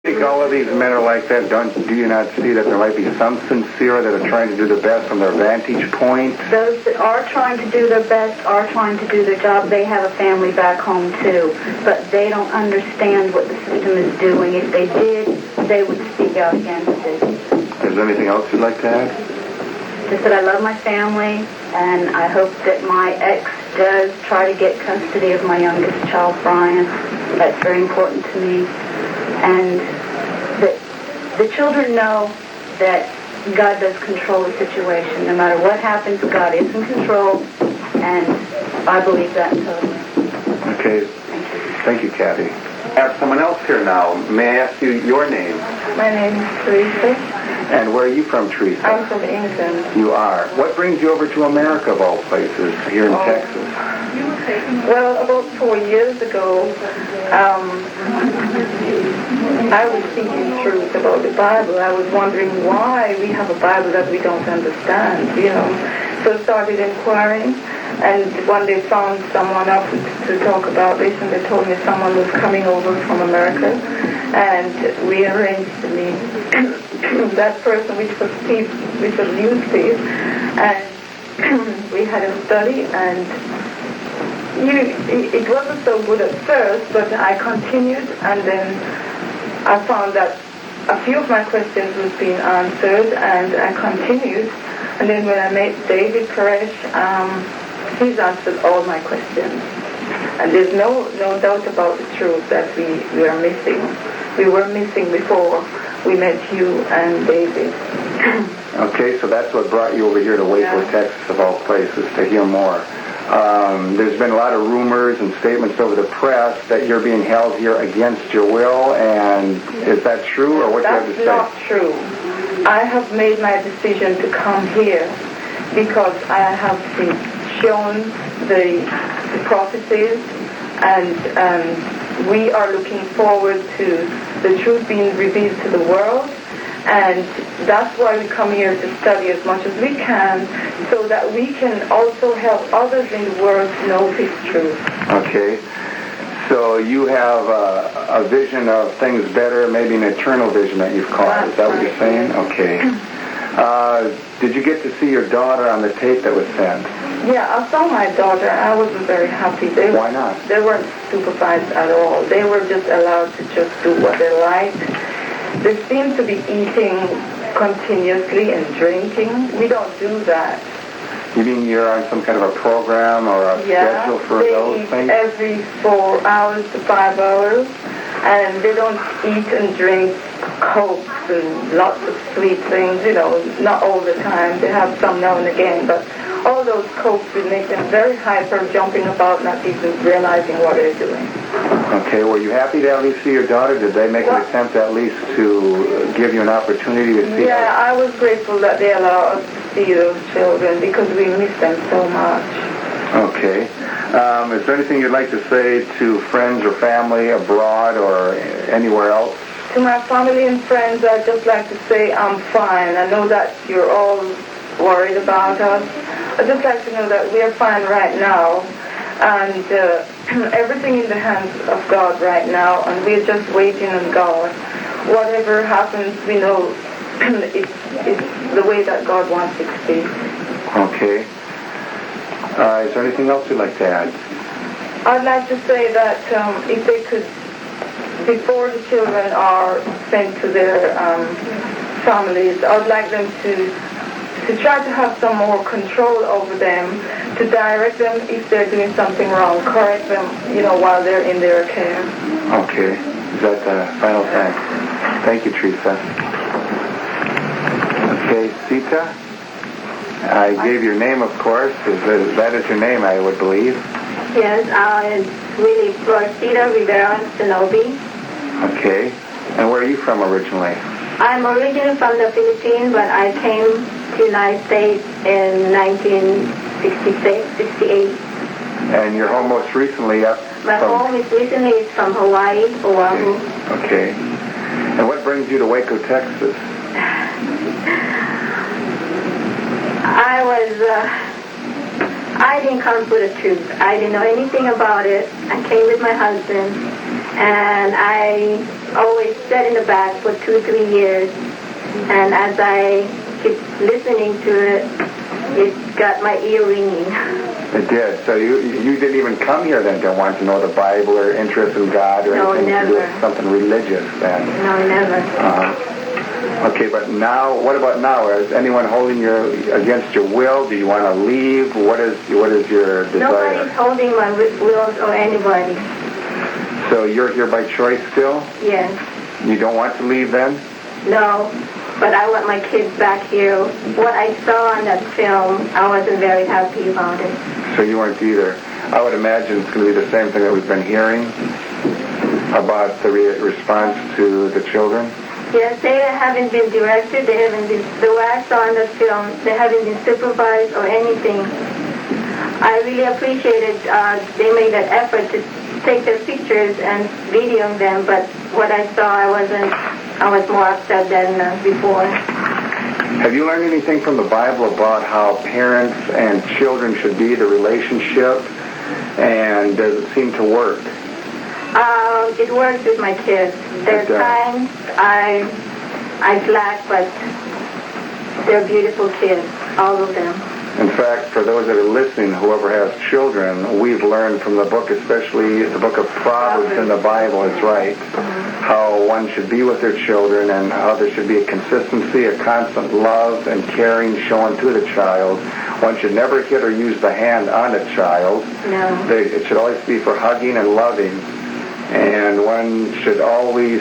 think all of these men are like that? Do you not see that there might be some sincere that are trying to do the best from their vantage point? Those that are trying to do their best are trying to do their job. They have a family back home too, but they don't understand what the system is doing. If they did, they would speak out against it. Is there anything else you'd like to add? Just that I love my family, and I hope that my ex does try to get custody of my youngest child, Brian. That's very important to me. And that the children know that God does control the situation. No matter what happens, God is in control, and I believe that totally. Okay. Thank you, Kathy. I have someone else here now. May I ask you your name? My name is Teresa. And where are you from, Teresa? I'm from England. You are. What brings you over to America, of all places, here in Texas? Well, about 4 years ago, I was thinking truth about the Bible. I was wondering why we have a Bible that we don't understand, So I started inquiring, and one day found someone up to talk about this, and they told me someone was coming over from America, and we arranged to meet that person, which was Steve, which was you, Steve, and we had a study, and it wasn't so good at first, but I continued, and then I found that a few of my questions was being answered, and I continued. And then when I met David Koresh, he's answered all my questions. And there's no doubt about the truth that we are missing. We were missing before we met you and David. Okay, so that's what brought you over here to Waco, Texas, of all places, to hear more. There's been a lot of rumors and statements over the press that you're being held here against your will, and is that true, or what do you have to say? That's not true. I have made my decision to come here because I have been shown the prophecies, and we are looking forward to the truth being revealed to the world. And that's why we come here to study as much as we can, so that we can also help others in the world to know this truth. Okay. So you have a vision of things better, maybe an eternal vision that you've caught. Is that what you're saying? Okay. Did you get to see your daughter on the tape that was sent? Yeah, I saw my daughter. I wasn't very happy. Why not? They weren't supervised at all. They were just allowed to just do what they liked. They seem to be eating continuously and drinking. We don't do that. You mean you're on some kind of a program or a schedule for those things? They eat every 4 hours to 5 hours, and they don't eat and drink Cokes and lots of sweet things, not all the time. They have some now and again, but all those Cokes would make them very hyper, jumping about, not even realizing what they're doing. Okay, were you happy to at least see your daughter? Did they make an attempt at least to give you an opportunity to see her? Yeah, I was grateful that they allowed us to see those children because we miss them so much. Okay. Is there anything you'd like to say to friends or family abroad or anywhere else? To my family and friends, I'd just like to say I'm fine. I know that you're all worried about us. I'd just like to know that we are fine right now, and everything in the hands of God right now, and we're just waiting on God. Whatever happens, we know it's the way that God wants it to be. Okay. Is there anything else you'd like to add? I'd like to say that if they could, before the children are sent to their families, I'd like them to try to have some more control over them, to direct them if they're doing something wrong, correct them, while they're in their care. Okay. Is that the final thanks? Thank you, Teresa. Okay, Sita? I gave your name, of course. That is your name, I would believe. Yes, it's really Rosita Rivera Shinobi. Okay. And where are you from originally? I'm originally from the Philippines, but I came to the United States in 1968. And your home most recently My home is recently from Hawaii, Oahu. Okay. And what brings you to Waco, Texas? I didn't come for the truth. I didn't know anything about it. I came with my husband, and I always sat in the back for 2-3 years. And as I keep listening to it, it got my ear ringing. It did. So you didn't even come here then to want to know the Bible or interest in God or No, anything to do never. with something religious then? No, never. Okay, but now, what about now? Is anyone holding you against your will? Do you want to leave? What is your desire? Nobody's holding my will or anybody. So you're here by choice still? Yes. You don't want to leave then? No, but I want my kids back here. What I saw on that film, I wasn't very happy about it. So you weren't either. I would imagine it's going to be the same thing that we've been hearing about the response to the children. Yes, they haven't been directed. They haven't been, the way I saw in the film, they haven't been supervised or anything. I really appreciated they made that effort to take their pictures and video them, but what I saw, I was more upset than before. Have you learned anything from the Bible about how parents and children should be, the relationship, and does it seem to work? It works with my kids. There's times I slack, but they're beautiful kids, all of them. In fact, for those that are listening, whoever has children, we've learned from the book, especially the book of Proverbs in the Bible, is right, how one should be with their children and how there should be a consistency, a constant love and caring shown to the child. One should never hit or use the hand on a child. No. It should always be for hugging and loving. And one should always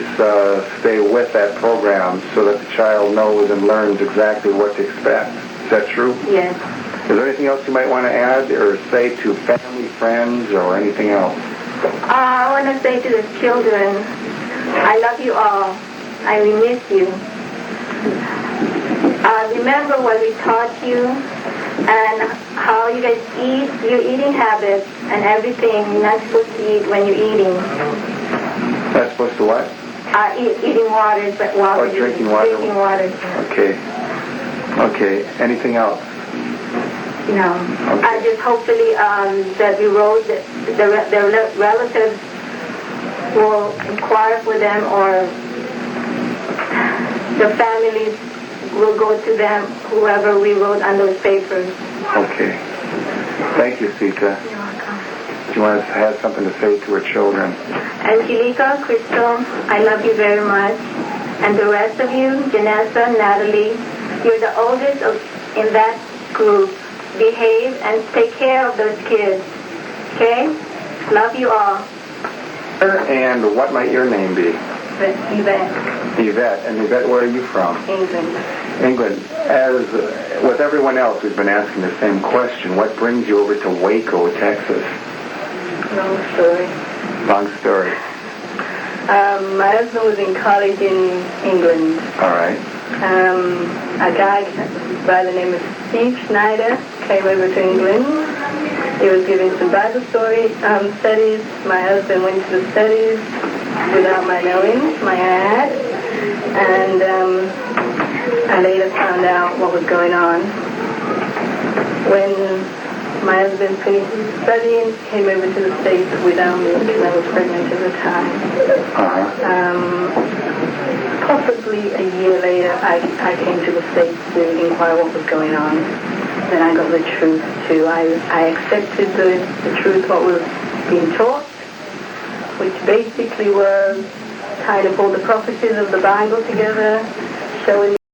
stay with that program so that the child knows and learns exactly what to expect. Is that true? Yes. Is there anything else you might want to add or say to family, friends, or anything else? I want to say to the children, I love you all. I will miss you. Remember what we taught you and how you guys eat, your eating habits and everything. You're not supposed to eat when you're eating. Not supposed to what? Eating water, but water. Oh, drinking water. Drinking water. Okay. Anything else? No. Okay. I just hopefully that the relatives will inquire for them, or the families will go to them, whoever we wrote on those papers. Okay. Thank you, Sita. You're welcome. Do you want to have something to say to her children? Angelica, Crystal, I love you very much. And the rest of you, Janessa, Natalie, you're the oldest in that group. Behave and take care of those kids. Okay? Love you all. And what might your name be? Yvette. Yvette. And Yvette, where are you from? England. England. As with everyone else who's been asking the same question, what brings you over to Waco, Texas? Long story. Long story. My husband was in college in England. All right. A guy by the name of Steve Schneider came over to England. He was giving some Bible studies. My husband went to the studies without my knowing, my ad. And I later found out what was going on. When my husband finished his studying, he came over to the States without me because I was pregnant at the time. Possibly a year later, I came to the States to inquire what was going on. Then I got the truth too. I accepted the truth, what was being taught, which basically was kind of all the prophecies of the Bible together, showing